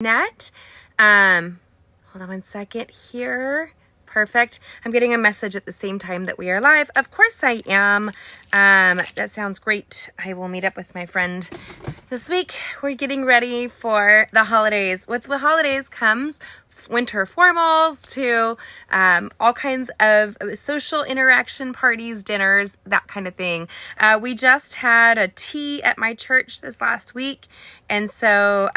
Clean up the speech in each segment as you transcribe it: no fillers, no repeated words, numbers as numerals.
net. Hold on one second here. Perfect. I'm getting a message at the same time that we are live. Of course I am. That sounds great. I will meet up with my friend this week. We're getting ready for the holidays. With the holidays comes winter formals to all kinds of social interaction, parties, dinners, that kind of thing. We just had a tea at my church this last week, and so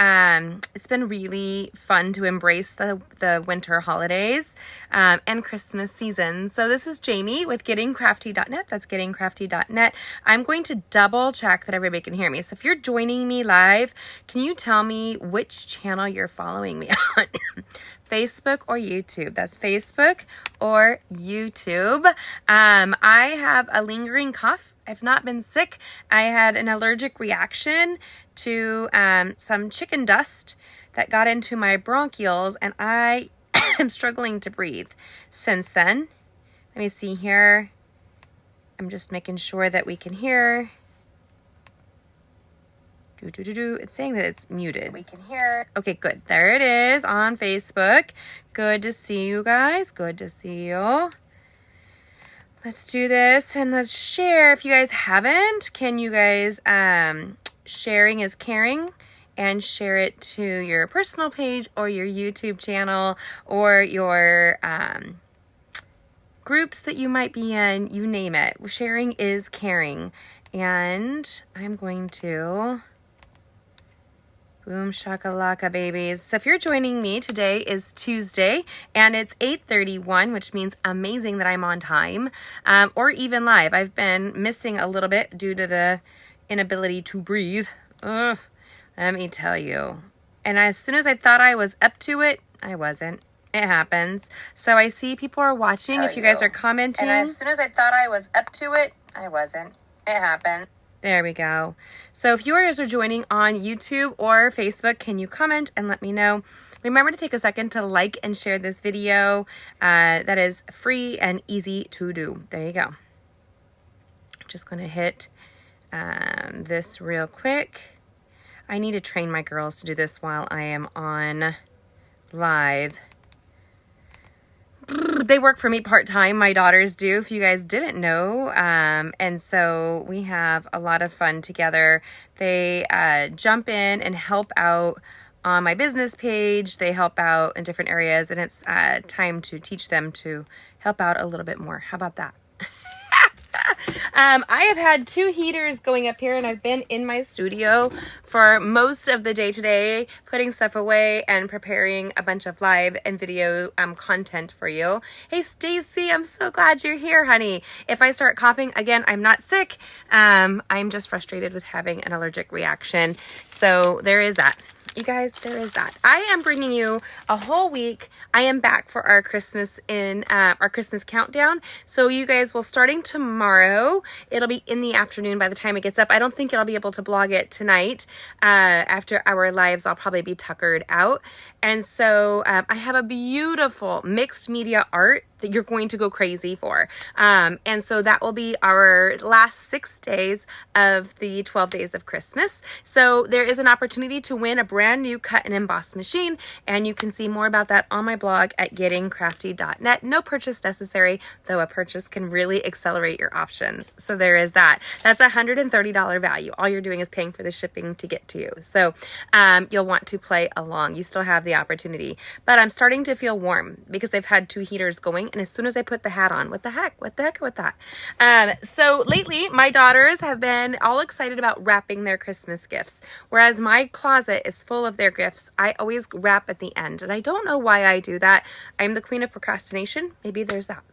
it's been really fun to embrace the winter holidays and Christmas season. So this is Jamie with gettingcrafty.net. That's gettingcrafty.net. I'm going to double check that everybody can hear me. So if you're joining me live, can you tell me which channel you're following me on? Facebook or YouTube? That's Facebook or YouTube. I have a lingering cough. I've not been sick. I had an allergic reaction to some chicken dust that got into my bronchioles, and I am struggling to breathe since then. Let me see here. I'm just making sure that we can hear. It's saying that it's muted. We can hear. Okay, good. There it is on Facebook. Good to see you guys. Good to see you. Let's do this and let's share. If you guys haven't, can you guys, sharing is caring, and share it to your personal page or your YouTube channel or your groups that you might be in, you name it. Sharing is caring. And I'm going to boom shakalaka babies. So if you're joining me, today is Tuesday and it's 8:31, which means amazing that I'm on time, or even live. I've been missing a little bit due to the inability to breathe. Ugh, let me tell you. And as soon as I thought I was up to it, I wasn't. It happens. So I see people are watching. If you guys are commenting. And as soon as I thought I was up to it, I wasn't. It happened. There we go. So if you guys are joining on YouTube or Facebook, can you comment and let me know? Remember to take a second to like and share this video. That is free and easy to do. There you go. Just going to hit this real quick. I need to train my girls to do this while I am on live. They work for me part-time. My daughters do, if you guys didn't know. And so we have a lot of fun together. They jump in and help out on my business page. They help out in different areas, and it's time to teach them to help out a little bit more. How about that? I have had 2 heaters going up here, and I've been in my studio for most of the day today, putting stuff away and preparing a bunch of live and video content for you. Hey, Stacy, I'm so glad you're here, honey. If I start coughing again, I'm not sick. I'm just frustrated with having an allergic reaction. So there is that. You guys, there is that. I am bringing you a whole week. I am back for our Christmas countdown. So you guys will, starting tomorrow, it'll be in the afternoon by the time it gets up. I don't think I'll be able to blog it tonight. After our lives, I'll probably be tuckered out. And so I have a beautiful mixed media art that you're going to go crazy for. And so that will be our last 6 days of the 12 days of Christmas. So there is an opportunity to win a brand new cut and emboss machine, and you can see more about that on my blog at gettingcrafty.net. No purchase necessary, though a purchase can really accelerate your options. So there is that. That's a $130 value. All you're doing is paying for the shipping to get to you. So you'll want to play along. You still have the opportunity. But I'm starting to feel warm because I've had 2 heaters going, and as soon as I put the hat on, what the heck with that? So lately, my daughters have been all excited about wrapping their Christmas gifts. Whereas my closet is full of their gifts, I always wrap at the end. And I don't know why I do that. I'm the queen of procrastination. Maybe there's that.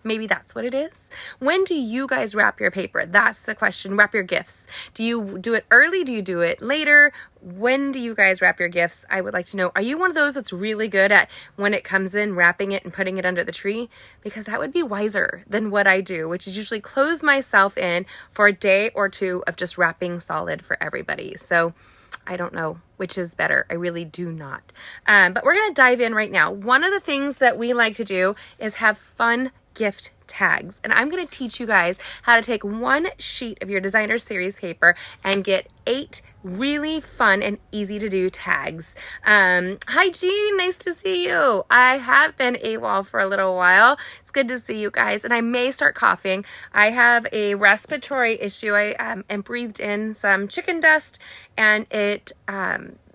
Maybe that's what it is. When do you guys wrap your paper? That's the question. Wrap your gifts. Do you do it early? Do you do it later? When do you guys wrap your gifts? I would like to know. Are you one of those that's really good at, when it comes in, wrapping it and putting it under the tree? Because that would be wiser than what I do, which is usually close myself in for a day or 2 of just wrapping solid for everybody. So I don't know which is better. I really do not. But we're going to dive in right now. One of the things that we like to do is have fun gift tags. And I'm going to teach you guys how to take one sheet of your designer series paper and get 8 really fun and easy to do tags. Hi Jean, nice to see you. I have been AWOL for a little while. It's good to see you guys, and I may start coughing. I have a respiratory issue. I am breathed in some chicken dust, and it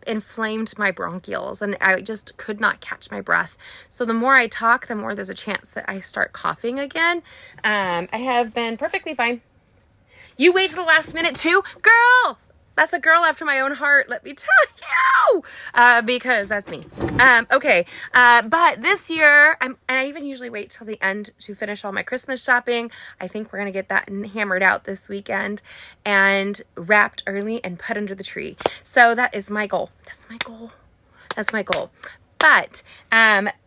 inflamed my bronchioles, and I just could not catch my breath. So the more I talk, the more there's a chance that I start coughing again. I have been perfectly fine. You wait to the last minute too? Girl! That's a girl after my own heart, let me tell you, because that's me. Okay, but this year, and I even usually wait till the end to finish all my Christmas shopping. I think we're going to get that hammered out this weekend and wrapped early and put under the tree. So that is my goal. That's my goal. That's my goal. But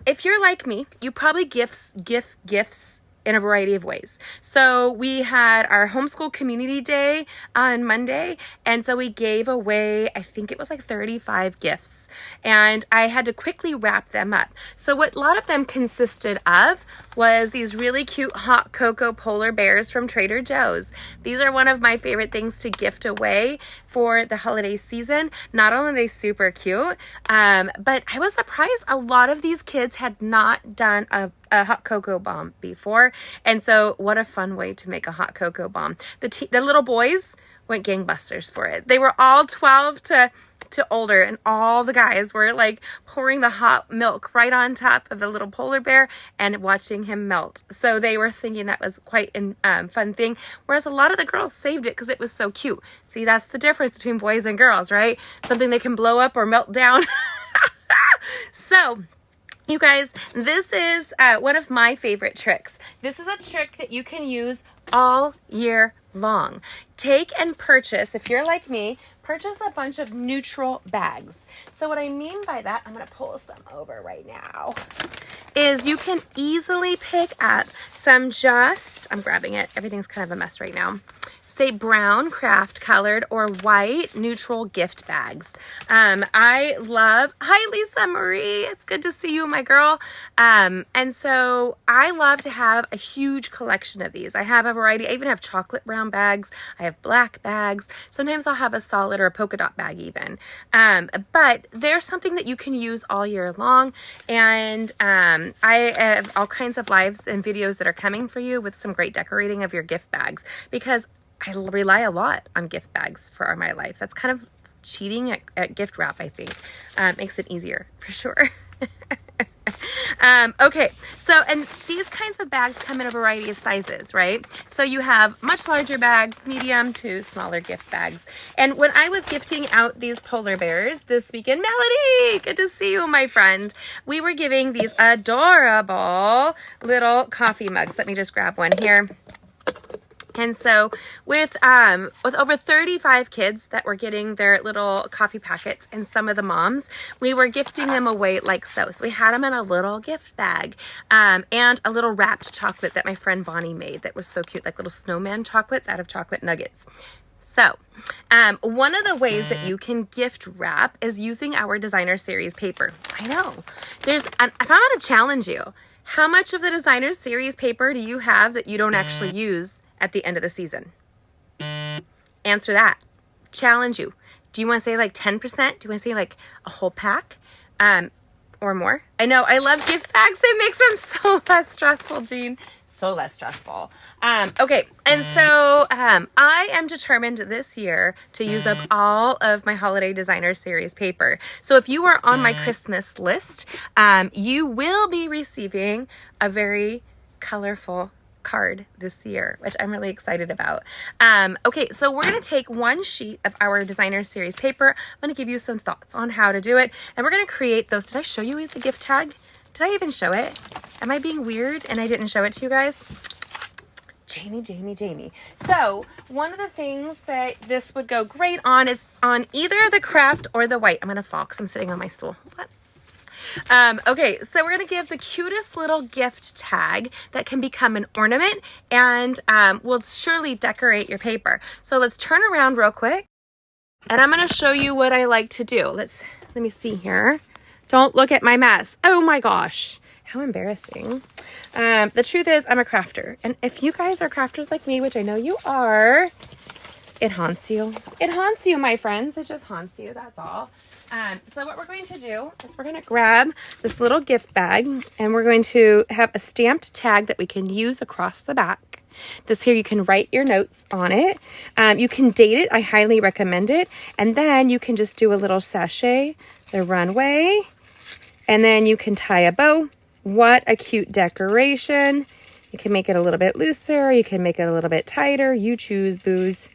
if you're like me, you probably gift gifts in a variety of ways. So we had our homeschool community day on Monday, and so we gave away, I think it was like 35 gifts, and I had to quickly wrap them up. So what a lot of them consisted of was these really cute hot cocoa polar bears from Trader Joe's. These are one of my favorite things to gift away for the holiday season. Not only are they super cute, but I was surprised a lot of these kids had not done a hot cocoa bomb before, and so what a fun way to make a hot cocoa bomb. The little boys went gangbusters for it. They were all 12 to older, and all the guys were like pouring the hot milk right on top of the little polar bear and watching him melt. So they were thinking that was quite a fun thing, whereas a lot of the girls saved it because it was so cute. See, that's the difference between boys and girls, right? Something they can blow up or melt down. So you guys, this is one of my favorite tricks. This is a trick that you can use all year long. Take and purchase, if you're like me, purchase a bunch of neutral bags. So what I mean by that, I'm going to pull some over right now, is you can easily pick up some I'm grabbing it, everything's kind of a mess right now, say brown craft colored or white neutral gift bags. I love, hi Lisa Marie, it's good to see you, my girl. And so I love to have a huge collection of these. I have a variety. I even have chocolate brown bags. I have black bags. Sometimes I'll have a solid or a polka dot bag even. But there's something that you can use all year long. And I have all kinds of lives and videos that are coming for you with some great decorating of your gift bags, because I rely a lot on gift bags for my life. That's kind of cheating at gift wrap, I think. Makes it easier for sure. Okay, so, and these kinds of bags come in a variety of sizes, right? So you have much larger bags, medium to smaller gift bags. And when I was gifting out these polar bears this weekend, Melody, good to see you, my friend. We were giving these adorable little coffee mugs. Let me just grab one here. And so with over 35 kids that were getting their little coffee packets, and some of the moms, we were gifting them away like so. So we had them in a little gift bag, and a little wrapped chocolate that my friend Bonnie made that was so cute, like little snowman chocolates out of chocolate nuggets. So one of the ways that you can gift wrap is using our designer series paper. I know. If I'm going to challenge you, how much of the designer series paper do you have that you don't actually use at the end of the season? Answer that. Challenge you. Do you want to say like 10%? Do you want to say like a whole pack or more? I know, I love gift bags. It makes them so less stressful, Jean. So less stressful. Okay, and so I am determined this year to use up all of my holiday designer series paper. So if you are on my Christmas list, you will be receiving a very colorful card this year, which I'm really excited about. Okay, so we're going to take one sheet of our designer series paper. I'm going to give you some thoughts on how to do it, and we're going to create those. Did I show you the gift tag? Did I even show it? Am I being weird and I didn't show it to you guys? Jamie. So one of the things that this would go great on is on either the craft or the white. I'm going to fall because I'm sitting on my stool. What? Okay, so we're going to give the cutest little gift tag that can become an ornament and will surely decorate your paper. So let's turn around real quick, and I'm going to show you what I like to do. Let me see here. Don't look at my mess. Oh my gosh. How embarrassing. The truth is I'm a crafter. And if you guys are crafters like me, which I know you are, it haunts you. It haunts you, my friends. It just haunts you. That's all. So what we're going to do is we're going to grab this little gift bag and we're going to have a stamped tag that we can use across the back. This here, you can write your notes on it. You can date it. I highly recommend it. And then you can just do a little sachet, the runway, and then you can tie a bow. What a cute decoration. You can make it a little bit looser. You can make it a little bit tighter. You choose, booze.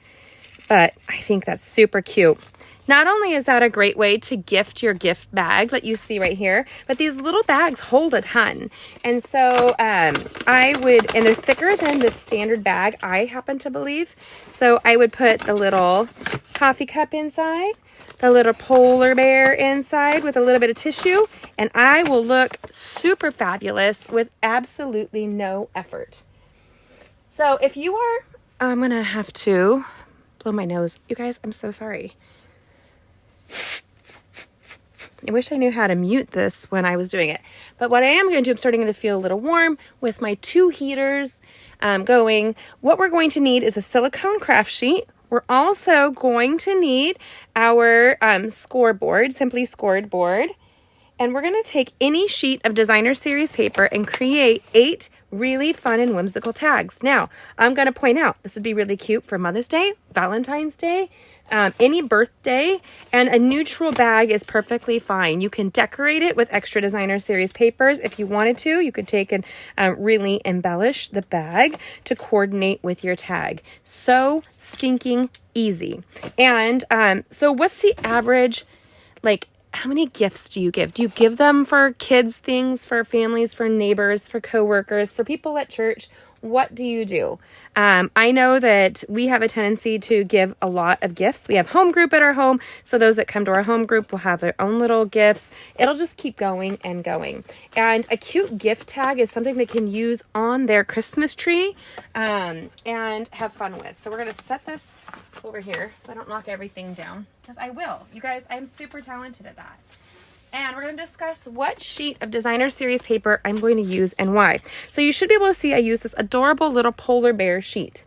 But I think that's super cute. Not only is that a great way to gift your gift bag that you see right here, but these little bags hold a ton. And so and they're thicker than the standard bag, I happen to believe. So I would put the little coffee cup inside, the little polar bear inside with a little bit of tissue, and I will look super fabulous with absolutely no effort. So if you are, I'm going to have to blow my nose. You guys, I'm so sorry. I wish I knew how to mute this when I was doing it. But what I am going to do, I'm starting to feel a little warm with my 2 heaters going. What we're going to need is a silicone craft sheet. We're also going to need our scoreboard, Simply Scored board. And we're going to take any sheet of designer series paper and create 8 really fun and whimsical tags. Now, I'm going to point out, this would be really cute for Mother's Day, Valentine's Day, any birthday, and a neutral bag is perfectly fine. You can decorate it with extra designer series papers if you wanted to. You could take and really embellish the bag to coordinate with your tag. So stinking easy. And so what's the average, like, how many gifts do you give? Do you give them for kids things, for families, for neighbors, for coworkers, for people at church? What do you do? I know that we have a tendency to give a lot of gifts. We have home group at our home, so those that come to our home group will have their own little gifts. It'll just keep going and going. And a cute gift tag is something they can use on their Christmas tree and have fun with. So we're going to set this over here so I don't knock everything down, because I will. You guys, I'm super talented at that. And we're going to discuss what sheet of designer series paper I'm going to use and why. So you should be able to see I use this adorable little polar bear sheet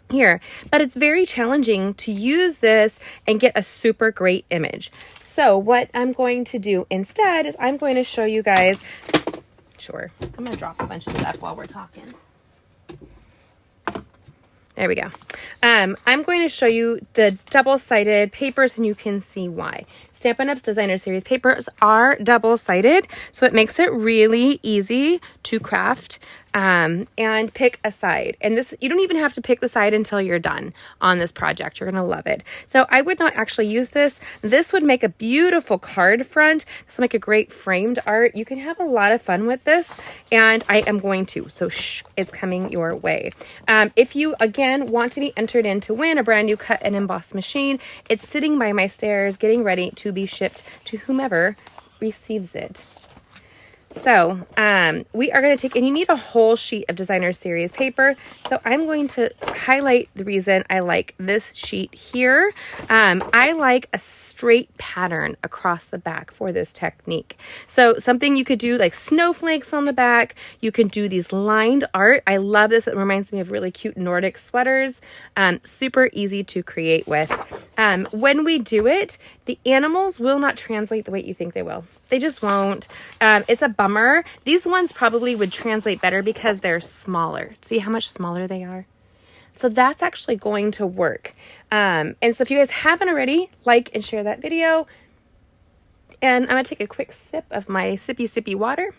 here, but it's very challenging to use this and get a super great image. So what I'm going to do instead is I'm going to show you guys, sure, I'm going to drop a bunch of stuff while we're talking. There we go. I'm going to show you the double-sided papers and you can see why. Stampin' Up's designer series papers are double-sided, so it makes it really easy to craft and pick a side. And this, you don't even have to pick the side until you're done on this project. You're going to love it. So I would not actually use this. This would make a beautiful card front. This will make a great framed art. You can have a lot of fun with this, and I am going to. So shh, it's coming your way. If you, again, want to be entered in to win a brand new cut and emboss machine, it's sitting by my stairs getting ready to be shipped to whomever receives it. So we are going to take, and you need a whole sheet of designer series paper. So I'm going to highlight the reason I like this sheet here. I like a straight pattern across the back for this technique. So something you could do like snowflakes on the back. You can do these lined art. I love this. It reminds me of really cute Nordic sweaters. Super easy to create with. When we do it, the animals will not translate the way you think they will. They just won't. It's a bummer. These ones probably would translate better because they're smaller. See how much smaller they are? So that's actually going to work. And so if you guys haven't already, like and share that video. And I'm going to take a quick sip of my sippy water.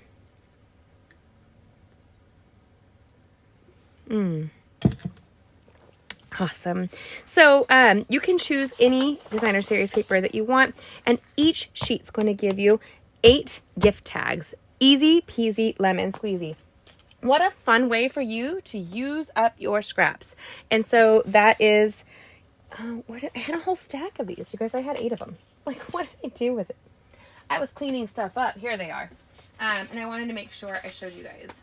Awesome. So you can choose any designer series paper that you want, and each sheet's going to give you 8 gift tags. Easy peasy lemon squeezy. What a fun way for you to use up your scraps. And so that is, I had a whole stack of these. You guys, I had 8 of them. Like, what did I do with it? I was cleaning stuff up. Here they are. And I wanted to make sure I showed you guys.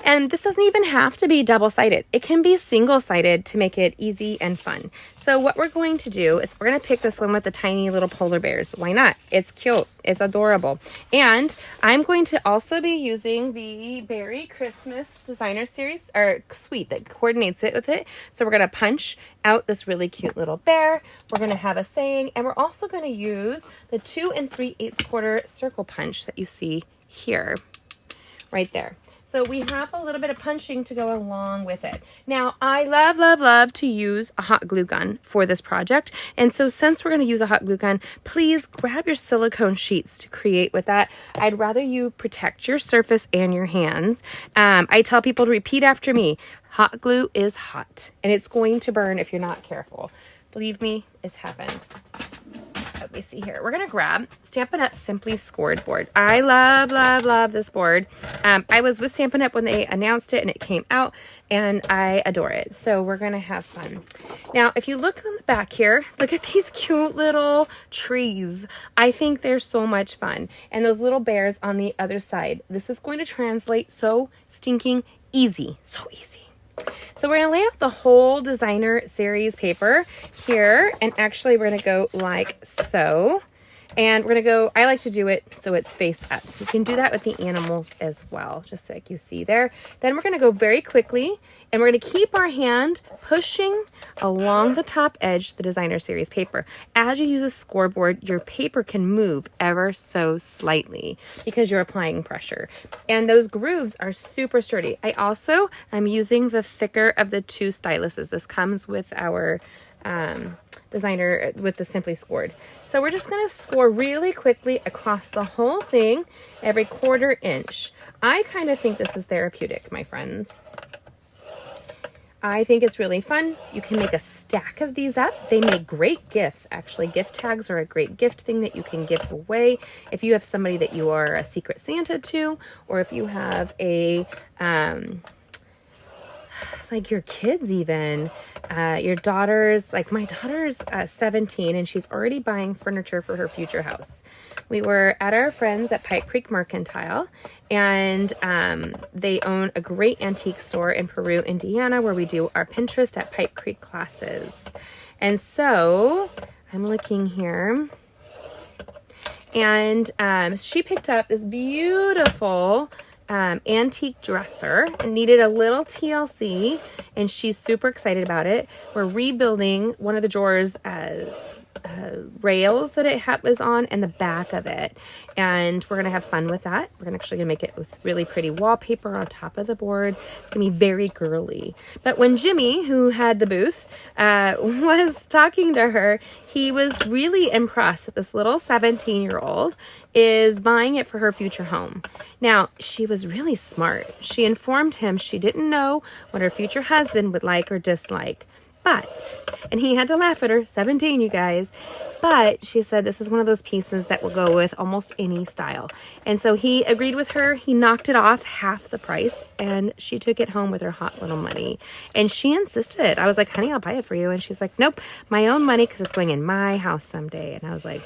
And this doesn't even have to be double-sided. It can be single-sided to make it easy and fun. So what we're going to do is we're going to pick this one with the tiny little polar bears. Why not? It's cute. It's adorable. And I'm going to also be using the Berry Christmas Designer Series, or suite that coordinates it with it. So we're going to punch out this really cute little bear. We're going to have a saying, and we're also going to use the 2 3/8 circle punch that you see here, right there. So we have a little bit of punching to go along with it. Now, I love, love, love to use a hot glue gun for this project. And so since we're going to use a hot glue gun, please grab your silicone sheets to create with that. I'd rather you protect your surface and your hands. I tell people to repeat after me. Hot glue is hot, and it's going to burn if you're not careful. Believe me, it's happened. Let me see here. We're going to grab Stampin' Up! Simply Scored board. I love, love, love this board. I was with Stampin' Up! When they announced it and it came out, and I adore it. So we're going to have fun. Now, if you look on the back here, look at these cute little trees. I think they're so much fun. And those little bears on the other side. This is going to translate so stinking easy. So easy. So we're going to lay out the whole designer series paper here, and actually we're going to go like so. And we're going to go, I like to do it so it's face up. You can do that with the animals as well, just like you see there. Then we're going to go very quickly, and we're going to keep our hand pushing along the top edge, the designer series paper. As you use a scoreboard, your paper can move ever so slightly because you're applying pressure. And those grooves are super sturdy. I'm using the thicker of the 2 styluses. This comes with our designer with the Simply Scored. So we're just going to score really quickly across the whole thing, every 1/4 inch. I kind of think this is therapeutic, my friends. I think it's really fun. You can make a stack of these up. They make great gifts. Actually, gift tags are a great gift thing that you can give away. If you have somebody that you are a secret Santa to, or if you have a, like your kids even, your daughters, like my daughter's 17 and she's already buying furniture for her future house. We were at our friends at Pipe Creek Mercantile, and they own a great antique store in Peru, Indiana, where we do our Pinterest at Pipe Creek classes. And so I'm looking here, and she picked up this beautiful antique dresser and needed a little TLC, and she's super excited about it. We're rebuilding one of the drawers rails that it was on and the back of it, and we're gonna have fun with that. We're actually gonna make it with really pretty wallpaper on top of the board. It's gonna be very girly. But when Jimmy, who had the booth, was talking to her, he was really impressed that this little 17-year-old is buying it for her future home. Now, she was really smart. She informed him she didn't know what her future husband would like or dislike. But, and he had to laugh at her, 17, you guys, but she said this is one of those pieces that will go with almost any style. And so he agreed with her. He knocked it off half the price, and she took it home with her hot little money. And she insisted. I was like, honey, I'll buy it for you. And she's like, nope, my own money, because it's going in my house someday. And I was like,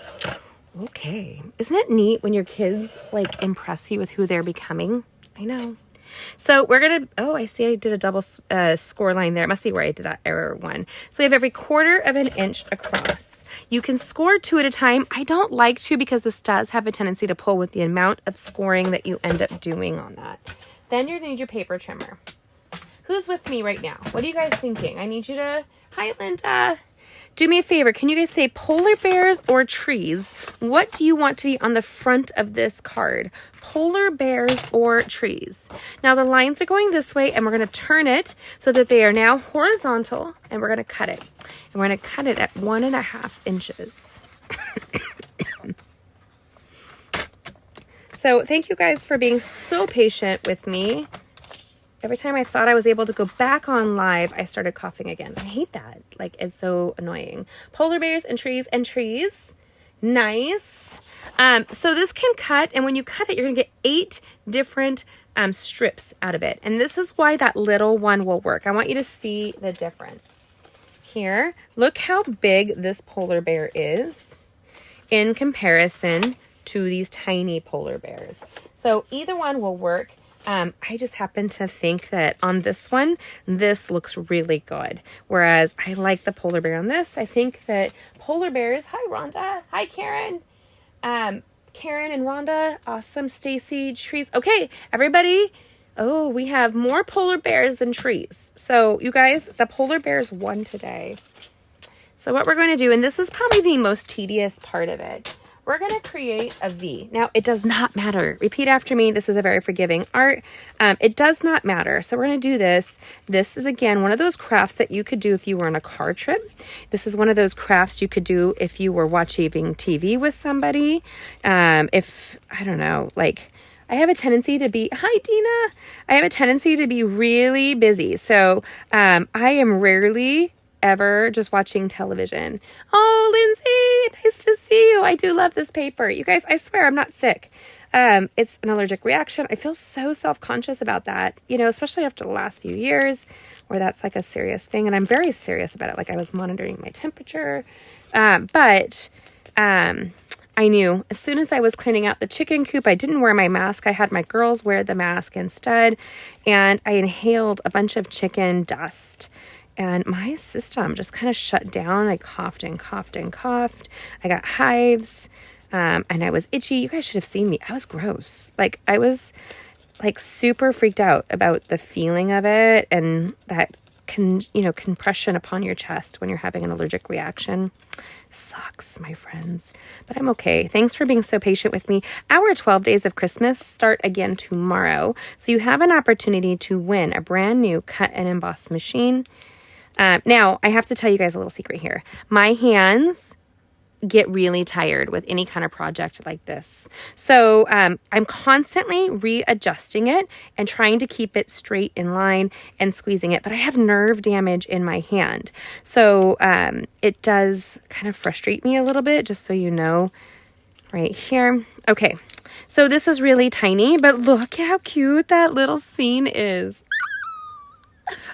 okay. Isn't it neat when your kids like impress you with who they're becoming? I know. So we're going to, oh, I see I did a double score line there. It must be where I did that error one. So we have every 1/4 inch across. You can score 2 at a time. I don't like to because this does have a tendency to pull with the amount of scoring that you end up doing on that. Then you're going to need your paper trimmer. Who's with me right now? What are you guys thinking? I need you to, hi Linda. Do me a favor. Can you guys say polar bears or trees? What do you want to be on the front of this card? Polar bears or trees? Now the lines are going this way, and we're going to turn it so that they are now horizontal, and we're going to cut it. And we're going to cut it at 1.5 inches. So thank you guys for being so patient with me. Every time I thought I was able to go back on live, I started coughing again. I hate that. Like, it's so annoying. Polar bears and trees and trees. Nice. So this can cut, and when you cut it, you're going to get 8 different strips out of it. And this is why that little one will work. I want you to see the difference. Here, look how big this polar bear is in comparison to these tiny polar bears. So either one will work. I just happen to think that on this one, this looks really good. Whereas I like the polar bear on this. I think that polar bears, hi Rhonda, hi Karen. Karen and Rhonda, awesome. Stacy, trees. Okay, everybody. Oh, we have more polar bears than trees. So you guys, the polar bears won today. So what we're going to do, and this is probably the most tedious part of it, we're going to create a V. Now, it does not matter. Repeat after me. This is a very forgiving art. It does not matter. So we're going to do this. This is, again, one of those crafts that you could do if you were on a car trip. This is one of those crafts you could do if you were watching TV with somebody. If, I don't know, like, I have a tendency to be, hi Dina, I have a tendency to be really busy. So I am rarely ever just watching television. Oh, Lindsay, nice to see you. I do love this paper. You guys, I swear I'm not sick. It's an allergic reaction. I feel so self-conscious about that, you know, especially after the last few years where that's like a serious thing. And I'm very serious about it. Like I was monitoring my temperature. But I knew as soon as I was cleaning out the chicken coop, I didn't wear my mask. I had my girls wear the mask instead. And I inhaled a bunch of chicken dust. And my system just kind of shut down. I coughed and coughed and coughed. I got hives, and I was itchy. You guys should have seen me. I was gross. Like I was like super freaked out about the feeling of it and that compression upon your chest when you're having an allergic reaction. Sucks, my friends, but I'm okay. Thanks for being so patient with me. Our 12 days of Christmas start again tomorrow. So you have an opportunity to win a brand new cut and emboss machine. Now, I have to tell you guys a little secret here. My hands get really tired with any kind of project like this. So I'm constantly readjusting it and trying to keep it straight in line and squeezing it. But I have nerve damage in my hand. So it does kind of frustrate me a little bit, just so you know, right here. Okay, so this is really tiny, but look how cute that little scene is.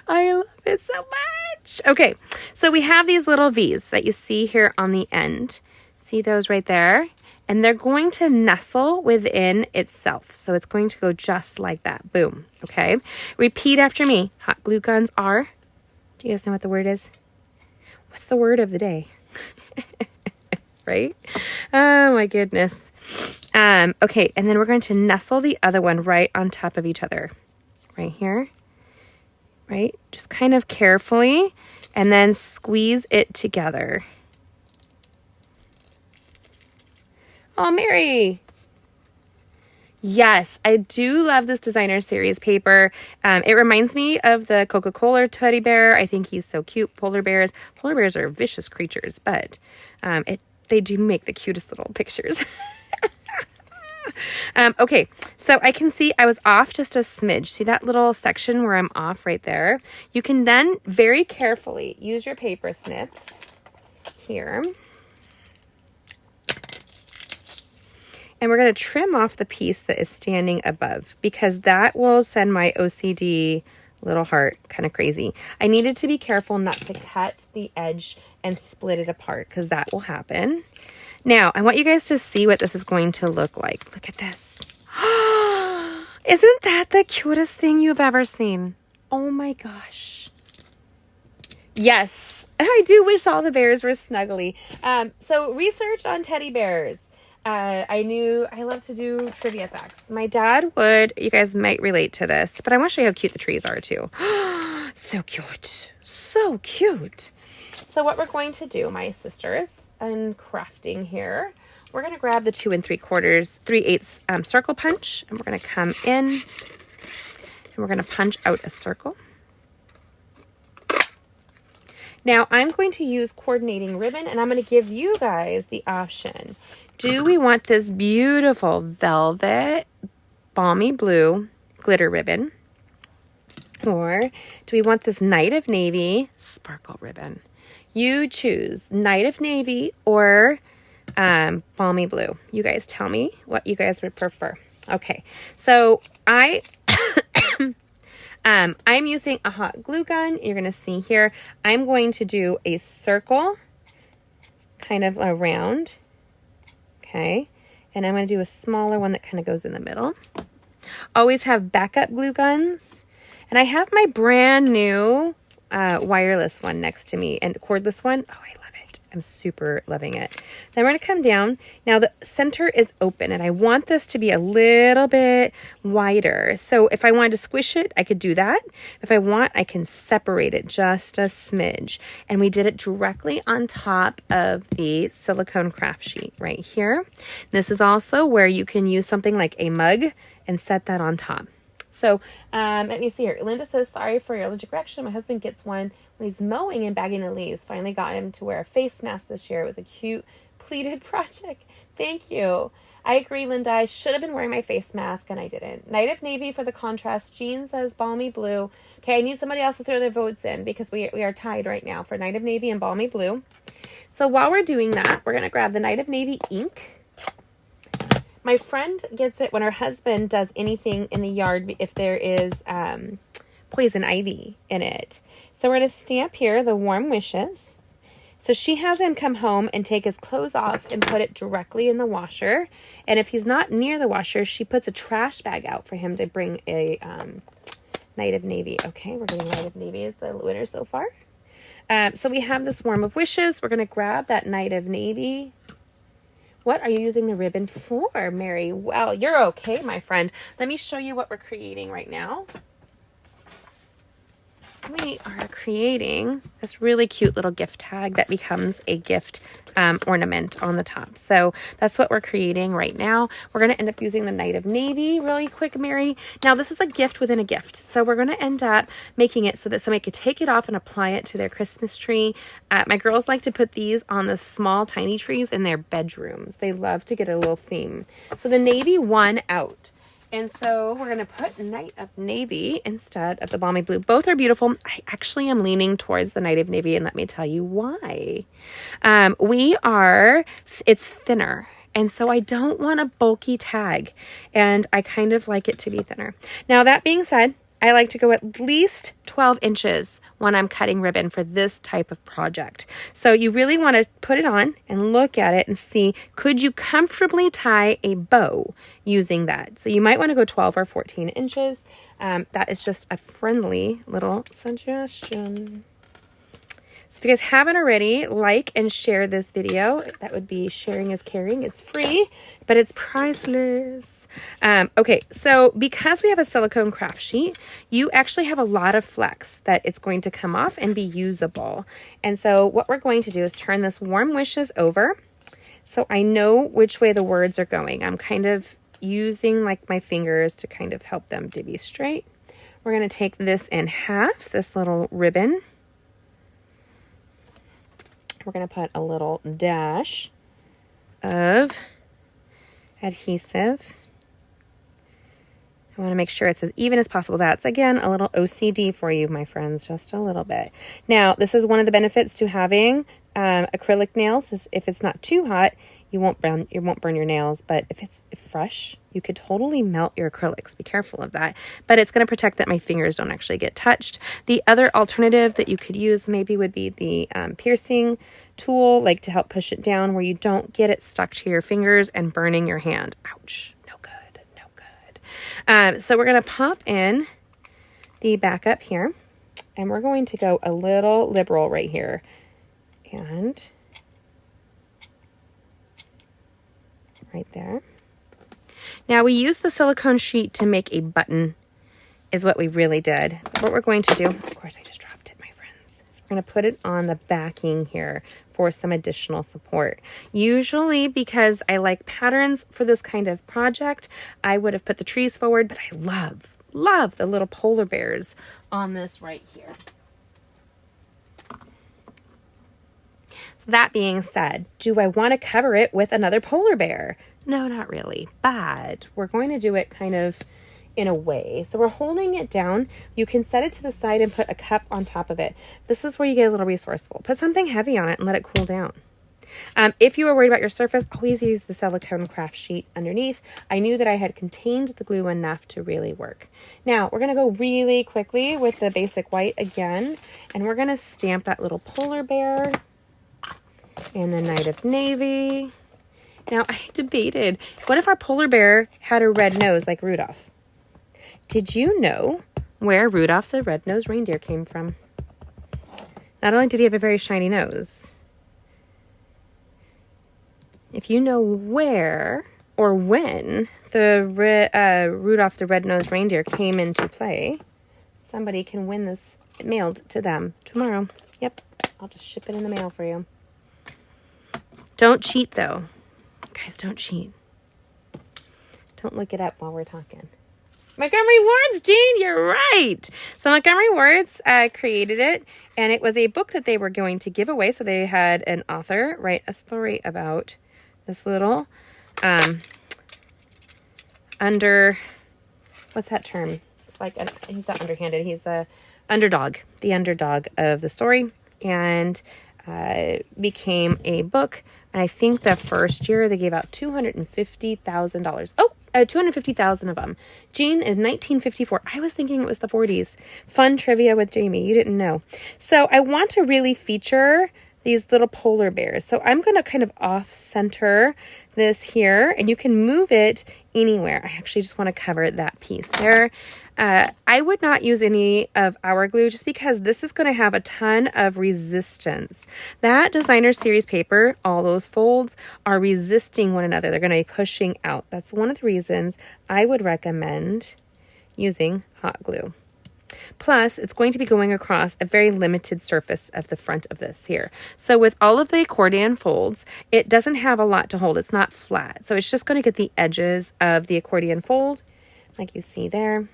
I love it so much. Okay, so we have these little V's that you see here on the end. See those right there? And they're going to nestle within itself. So it's going to go just like that. Boom. Okay. Repeat after me. Hot glue guns are. Do you guys know what the word is? What's the word of the day? Right? Oh my goodness. Okay, and then we're going to nestle the other one right on top of each other. Right here. Right? Just kind of carefully, and then squeeze it together. Oh, Mary. Yes, I do love this designer series paper. It reminds me of the Coca-Cola teddy bear. I think he's so cute. Polar bears are vicious creatures, but they do make the cutest little pictures. Okay, so I can see I was off just a smidge. See that little section where I'm off right there? You can then very carefully use your paper snips here. And we're going to trim off the piece that is standing above because that will send my OCD little heart kind of crazy. I needed to be careful not to cut the edge and split it apart because that will happen. Now, I want you guys to see what this is going to look like. Look at this. Isn't that the cutest thing you've ever seen? Oh my gosh. Yes, I do wish all the bears were snuggly. So research on teddy bears. I love to do trivia facts. My dad would, you guys might relate to this, but I want to show you how cute the trees are too. So cute. So cute. So what we're going to do, my sisters, and crafting here, we're going to grab the 2 3/8 circle punch, and we're going to come in and we're going to punch out a circle. Now I'm going to use coordinating ribbon, and I'm going to give you guys the option. Do we want this beautiful velvet balmy blue glitter ribbon, or do we want this Night of Navy sparkle ribbon? You choose Night of Navy or balmy blue. You guys tell me what you guys would prefer. Okay, so I'm using a hot glue gun. You're going to see here, I'm going to do a circle kind of around. Okay, and I'm going to do a smaller one that kind of goes in the middle. Always have backup glue guns. And I have my brand new wireless one next to me and cordless one. Oh, I love it. I'm super loving it. Then we're going to come down. Now the center is open and I want this to be a little bit wider. So if I wanted to squish it, I could do that. If I want, I can separate it just a smidge. And we did it directly on top of the silicone craft sheet right here. This is also where you can use something like a mug and set that on top. So let me see here. Linda says, sorry for your allergic reaction. My husband gets one when he's mowing and bagging the leaves. Finally got him to wear a face mask this year. It was a cute pleated project. Thank you. I agree, Linda. I should have been wearing my face mask and I didn't. Night of Navy for the contrast. Jean says balmy blue. Okay, I need somebody else to throw their votes in because we are tied right now for Night of Navy and balmy blue. So while we're doing that, we're going to grab the Night of Navy ink. My friend gets it when her husband does anything in the yard if there is poison ivy in it. So we're going to stamp here the warm wishes. So she has him come home and take his clothes off and put it directly in the washer. And if he's not near the washer, she puts a trash bag out for him to bring a Night of Navy. Okay, we're getting Night of Navy as the winner so far. So we have this warm of wishes. We're going to grab that Night of Navy. What are you using the ribbon for, Mary? Well, you're okay, my friend. Let me show you what we're creating right now. We are creating this really cute little gift tag that becomes a gift ornament on the top. So that's what we're creating right now. We're going to end up using the Night of Navy really quick, Mary. Now, this is a gift within a gift. So we're going to end up making it so that somebody could take it off and apply it to their Christmas tree. My girls like to put these on the small, tiny trees in their bedrooms. They love to get a little theme. So the navy won out. And so we're going to put Night of Navy instead of the balmy blue. Both are beautiful. I actually am leaning towards the Night of Navy, and let me tell you why. It's thinner. And so I don't want a bulky tag, and I kind of like it to be thinner. Now, that being said, I like to go at least 12 inches when I'm cutting ribbon for this type of project. So you really want to put it on and look at it and see, could you comfortably tie a bow using that? So you might want to go 12 or 14 inches. That is just a friendly little suggestion. So if you guys haven't already, like and share this video. That would be sharing is caring. It's free, but it's priceless. Okay, so because we have a silicone craft sheet, you actually have a lot of flex that it's going to come off and be usable. And so what we're going to do is turn this warm wishes over so I know which way the words are going. I'm kind of using like my fingers to kind of help them to be straight. We're going to take this in half, this little ribbon. We're going to put a little dash of adhesive. I want to make sure it's as even as possible. That's, again, a little OCD for you, my friends, just a little bit. Now, this is one of the benefits to having acrylic nails is if it's not too hot, you won't burn your nails. But if it's fresh, you could totally melt your acrylics. Be careful of that. But it's going to protect that my fingers don't actually get touched. The other alternative that you could use maybe would be the piercing tool, like to help push it down where you don't get it stuck to your fingers and burning your hand. Ouch. No good. No good. So we're going to pop in the backup here. And we're going to go a little liberal right here. And right there. Now we use the silicone sheet to make a button is what we really did. But what we're going to do, of course I just dropped it, my friends, is we're going to put it on the backing here for some additional support. Usually because I like patterns for this kind of project, I would have put the trees forward, but I love the little polar bears on this right here. So that being said, do I want to cover it with another polar bear? No, not really, but we're going to do it kind of in a way. So we're holding it down. You can set it to the side and put a cup on top of it. This is where you get a little resourceful. Put something heavy on it and let it cool down. If you are worried about your surface, always use the silicone craft sheet underneath. I knew that I had contained the glue enough to really work. Now, we're going to go really quickly with the basic white again, and we're going to stamp that little polar bear and the Night of Navy. Now, I debated, what if our polar bear had a red nose like Rudolph? Did you know where Rudolph the Red-Nosed Reindeer came from? Not only did he have a very shiny nose, if you know where or when the Rudolph the Red-Nosed Reindeer came into play, somebody can win this mailed to them tomorrow. Yep, I'll just ship it in the mail for you. Don't cheat, though. Guys, don't cheat. Don't look it up while we're talking. Montgomery Ward's, Jean, you're right. So Montgomery Ward's created it, and it was a book that they were going to give away. So they had an author write a story about this little what's that term? He's not underhanded. He's a underdog, the underdog of the story, and became a book. And I think the first year they gave out $250,000. Oh, 250,000 of them. Jean in 1954. I was thinking it was the 40s. Fun trivia with Jamie. You didn't know. So I want to really feature these little polar bears. So I'm going to kind of off-center this here, and you can move it anywhere. I actually just want to cover that piece there. I would not use any of our glue just because this is going to have a ton of resistance. That designer series paper, all those folds are resisting one another. They're going to be pushing out. That's one of the reasons I would recommend using hot glue. Plus, it's going to be going across a very limited surface of the front of this here. So with all of the accordion folds, it doesn't have a lot to hold. It's not flat. So it's just going to get the edges of the accordion fold, like you see there.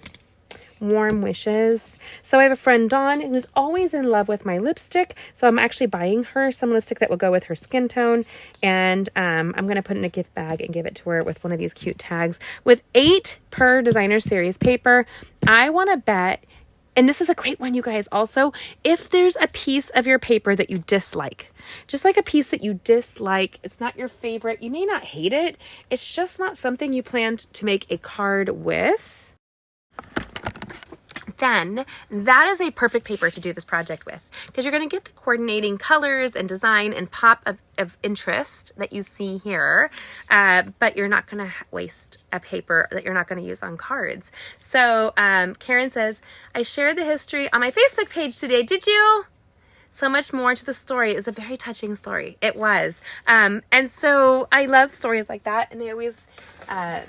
Warm wishes. So I have a friend, Dawn, who's always in love with my lipstick. So I'm actually buying her some lipstick that will go with her skin tone. And I'm going to put it in a gift bag and give it to her with one of these cute tags. With 8 per designer series paper, I want to bet, and this is a great one, you guys, also, if there's a piece of your paper that you dislike, just like a piece that you dislike, it's not your favorite, you may not hate it, it's just not something you planned to make a card with, then that is a perfect paper to do this project with, because you're going to get the coordinating colors and design and pop of interest that you see here, but you're not going to waste a paper that you're not going to use on cards. So Karen says, I shared the history on my Facebook page today. Did you? So much more to the story. It was a very touching story. It was. And so I love stories like that, and they always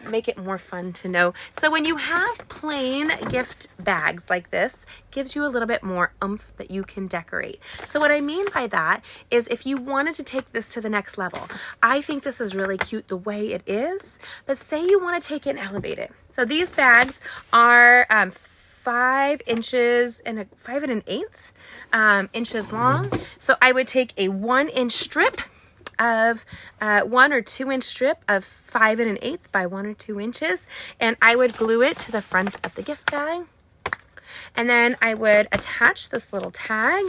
make it more fun to know. So when you have plain gift bags like this, it gives you a little bit more oomph that you can decorate. So what I mean by that is if you wanted to take this to the next level, I think this is really cute the way it is, but say you want to take it and elevate it. So these bags are 5 inches and 5 1/8 inches long. So I would take a 1-inch strip of 1 or 2 inch strip of 5 1/8 by 1 or 2 inches, and I would glue it to the front of the gift bag. And then I would attach this little tag.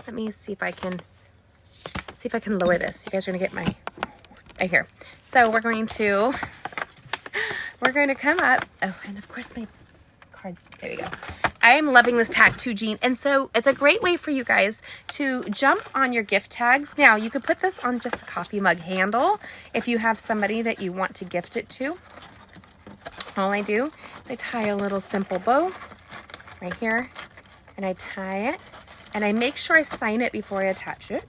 Let me see if I can lower this. You guys are gonna get my right here. So we're going to come up. Oh, and of course my cards. There we go. I am loving this tag too, Jean. And so it's a great way for you guys to jump on your gift tags. Now, you could put this on just a coffee mug handle if you have somebody that you want to gift it to. All I do is I tie a little simple bow right here, and I tie it, and I make sure I sign it before I attach it.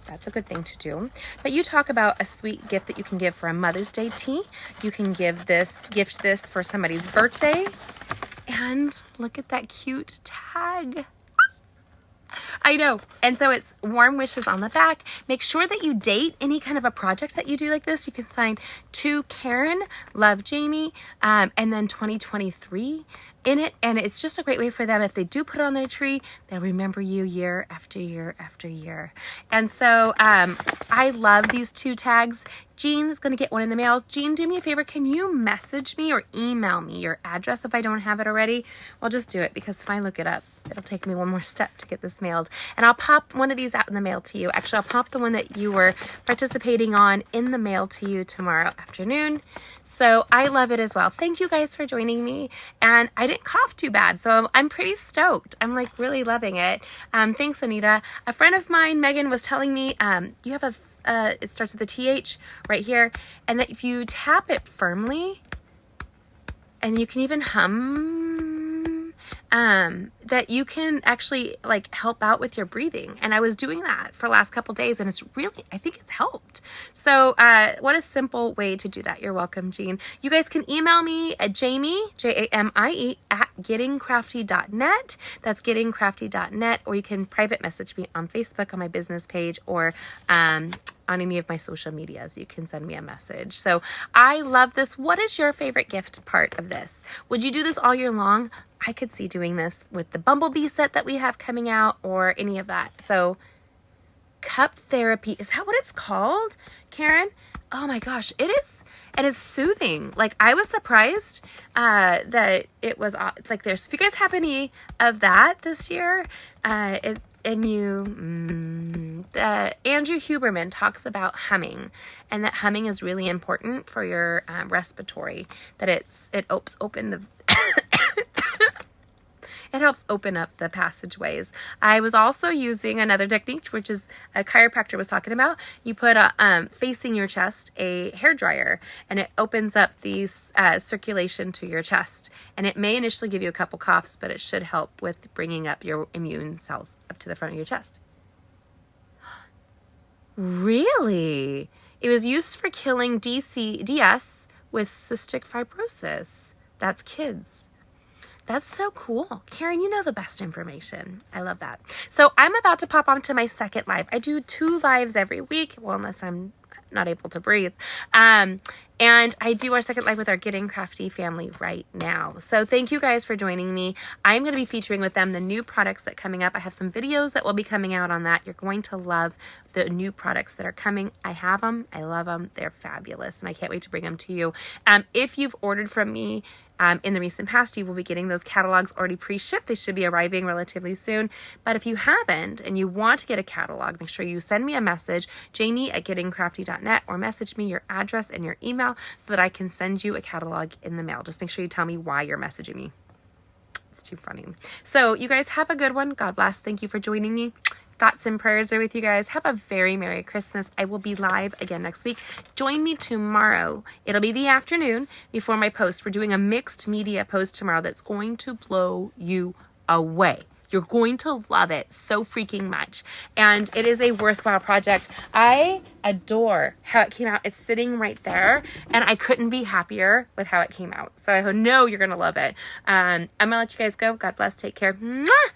That's a good thing to do. But you talk about a sweet gift that you can give for a Mother's Day tea. You can gift this for somebody's birthday. And look at that cute tag. I know. And so it's warm wishes on the back. Make sure that you date any kind of a project that you do like this. You can sign to Karen, love Jamie, and then 2023 in it. And it's just a great way for them. If they do put it on their tree, they'll remember you year after year after year. And so I love these 2 tags. Jean's going to get one in the mail. Jean, do me a favor. Can you message me or email me your address if I don't have it already? Well, just do it, because if I look it up, it'll take me one more step to get this mailed. And I'll pop one of these out in the mail to you. Actually, I'll pop the one that you were participating on in the mail to you tomorrow afternoon. So I love it as well. Thank you guys for joining me. And I didn't cough too bad, so I'm pretty stoked. I'm like really loving it. Thanks, Anita. A friend of mine, Megan, was telling me you have it starts with a TH right here, and that if you tap it firmly, and you can even hum that you can actually like help out with your breathing. And I was doing that for the last couple days, and it's really, I think it's helped. So what a simple way to do that. You're welcome, Jean. You guys can email me at Jamie, Jamie at gettingcrafty.net. That's gettingcrafty.net, or you can private message me on Facebook on my business page, or on any of my social medias. You can send me a message. So I love this. What is your favorite gift part of this? Would you do this all year long? I could see doing this with the Bumblebee set that we have coming out, or any of that. So cup therapy, is that what it's called, Karen? Oh my gosh, it is. And it's soothing. Like, I was surprised that it was like, there's, if you guys have any of that this year, Andrew Huberman talks about humming, and that humming is really important for your respiratory, that it helps open the it helps open up the passageways. I was also using another technique, which is a chiropractor was talking about. You put facing your chest a hair dryer, and it opens up the circulation to your chest. And it may initially give you a couple coughs, but it should help with bringing up your immune cells up to the front of your chest. Really? It was used for killing DS with cystic fibrosis. That's kids. That's so cool. Karen, you know the best information. I love that. So I'm about to pop onto my second live. I do 2 lives every week. Well, unless I'm not able to breathe. And I do our second live with our Getting Crafty family right now. So thank you guys for joining me. I'm going to be featuring with them the new products that are coming up. I have some videos that will be coming out on that. You're going to love the new products that are coming. I have them. I love them. They're fabulous. And I can't wait to bring them to you. If you've ordered from me, in the recent past, you will be getting those catalogs already pre-shipped. They should be arriving relatively soon. But if you haven't and you want to get a catalog, make sure you send me a message, Jamie at gettingcrafty.net, or message me your address and your email so that I can send you a catalog in the mail. Just make sure you tell me why you're messaging me. It's too funny. So you guys have a good one. God bless. Thank you for joining me. Thoughts and prayers are with you guys. Have a very Merry Christmas. I will be live again next week. Join me tomorrow. It'll be the afternoon before my post. We're doing a mixed media post tomorrow that's going to blow you away. You're going to love it so freaking much. And it is a worthwhile project. I adore how it came out. It's sitting right there, and I couldn't be happier with how it came out. So I know you're going to love it. I'm going to let you guys go. God bless. Take care. Mwah!